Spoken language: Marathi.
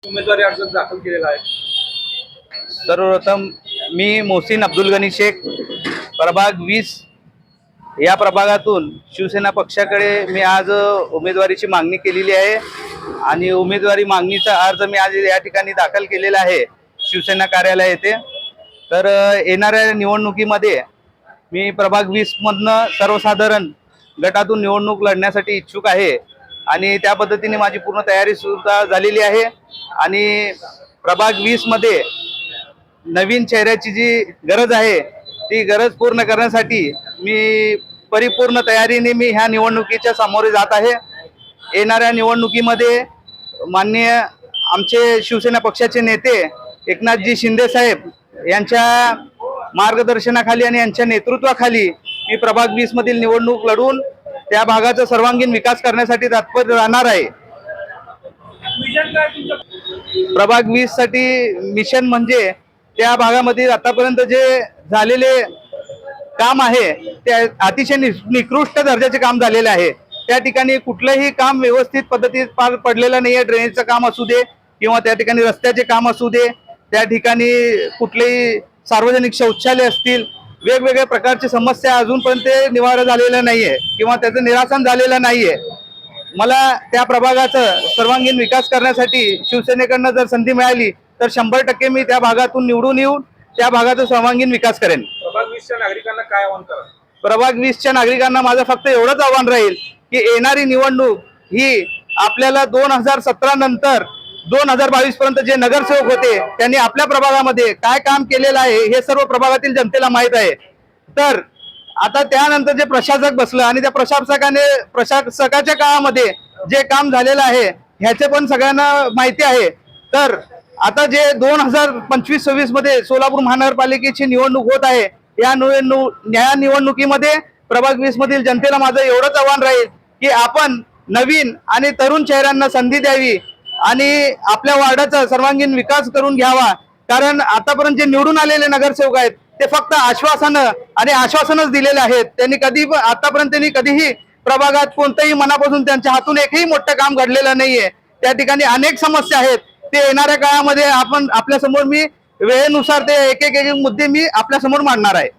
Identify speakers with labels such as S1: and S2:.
S1: उमेदवारी अर्ज दाखल केलेला आहे।
S2: सर्वप्रथम मी मोहसिन अब्दुल गनी शेख प्रभाग 20 या प्रभागातून शिवसेना पक्षाकडे मी आज उमेदवारीची मागणी केलेली आहे आणि उमेदवारी मागणीचा अर्ज मी आज या ठिकाणी दाखल केलेला आहे शिवसेना कार्यालय येथे। तर येणाऱ्या निवडणुकीमध्ये मी प्रभाग 20 मधनं सर्वसाधारण गटातून निवडणूक लढण्यासाठी इच्छुक आहे आणि त्या पद्धतीने माझी पूर्ण तयारी सुद्धा झालेली आहे आणि प्रभाग 20 मध्ये नवीन चेहऱ्याची जी गरज आहे ती गरज पूर्ण करण्यासाठी मी परिपूर्ण तयारीने मी ह्या निवडणुकीच्या सामोरे जात आहे। येणाऱ्या निवडणुकीमध्ये माननीय आमचे शिवसेना पक्षाचे नेते एकनाथजी शिंदे साहेब यांच्या मार्गदर्शनाखाली आणि यांच्या नेतृत्वाखाली मी प्रभाग 20 मधील निवडणूक लढवून त्या भागाचा सर्वांगीण विकास करण्यासाठी तत्पर राहणार आहे। प्रभाग 20 साठी मिशन म्हणजे त्या भागामध्ये आतापर्यंत जे झालेले काम आहे ते अतिशय निकृष्ट दर्जाचे काम झालेले आहे। त्या ठिकाणी कुठलंही काम व्यवस्थित पद्धतीत पार पडलेलं नाही आहे। ड्रेनेजचं काम असू दे किंवा त्या ठिकाणी रस्त्याचे काम असू दे, त्या ठिकाणी कुठलेही सार्वजनिक शौचालय असतील, वेगवेगळ्या प्रकारची समस्या अजूनपर्यंत निवारण झालेलं नाहीये किंवा त्याचं निरासन झालेलं नाहीये। मला त्या प्रभागाचा सर्वांगीण विकास करण्यासाठी शिवसेनेकडनं जर संधी मिळाली तर 100% मी त्या भागातून निवडून येऊन त्या भागाचा सर्वांगीण विकास करेन।
S1: प्रभाग 20च्या नागरिकांना काय आवाहन करा?
S2: प्रभाग 20च्या नागरिकांना माझं फक्त एवढंच आव्हान राहील की येणारी निवडणूक ही आपल्याला 2017 नंतर 2022 पर्यंत जे नगरसेवक होते त्यांनी आपल्या प्रभागामध्ये काय काम केलेलं आहे हे सर्व प्रभागातील जनतेला माहित आहे। तर आता त्यानंतर जे प्रशासक बसलं आणि त्या प्रशासकाच्या काळामध्ये जे काम झालेलं आहे ह्याचे पण सगळ्यांना माहिती आहे। तर आता जे 2025-26 मध्ये सोलापूर महानगरपालिकेची निवडणूक होत आहे या निवडणुकीमध्ये प्रभाग 20 मधील जनतेला माझं एवढंच आव्हान राहील की आपण नवीन आणि तरुण चेहऱ्यांना संधी द्यावी आणि आपल्या वार्डाचा सर्वांगीण विकास करून घ्यावा। कारण आतापर्यंत जे निवडून आलेले नगरसेवक आहेत ते फक्त आश्वासनच दिलेले आहेत। त्यांनी आतापर्यंत कधीही प्रभागात कोणत्याही मनापासून त्यांच्या हातून एकही मोठं काम घडलेलं नाहीये। त्या ठिकाणी अनेक समस्या आहेत, ते येणाऱ्या काळामध्ये आपण आपल्या समोर मी वेळेनुसार ते एक एक मुद्दे मी आपल्या समोर मांडणार आहे।